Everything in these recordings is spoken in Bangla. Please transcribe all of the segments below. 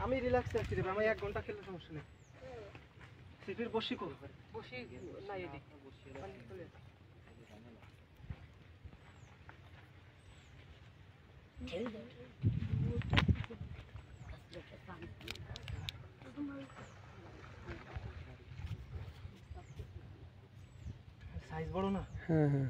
আমি রিল্যাক্স আছি রে, আমি 1 ঘন্টা খেললে সমস্যা নেই। সিপির বসি কো বসি না এদিক বসি সাইজ বড় না। হ্যাঁ হ্যাঁ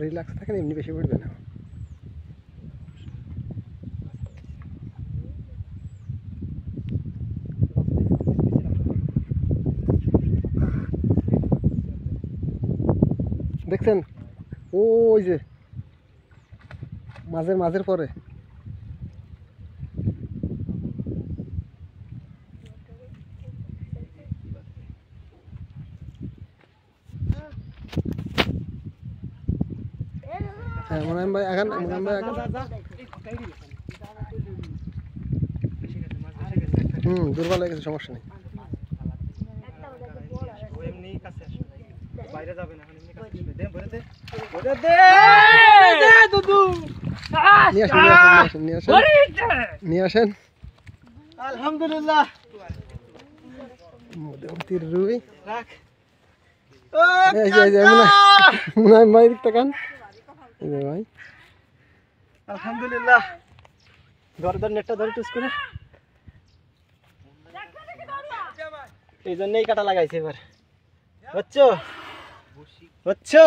রিল্যাক্স থাকেন, এমনি বেশি পড়বে না। দেখছেন ওই যে মাঝের পরে হ্যাঁ মোনায়েম ভাই এখন দুর্বল হয়ে গেছে, সমস্যা নেই। এমনি কাছে আসবে, বাইরে যাবে না, এমনি কাছে আসবে। দে ভরে দে দুদু নিয়ে আসেন। আলহামদুলিল্লাহ মোটামুটি রুই রাখ। মোনায়েম ভাই দিক তাকান, এই যে ভাই আলহামদুলিল্লাহ। ধর নেটটা ধরে টুস করে, এই জন্যই কাটা লাগাইছে এবার। বুঝছো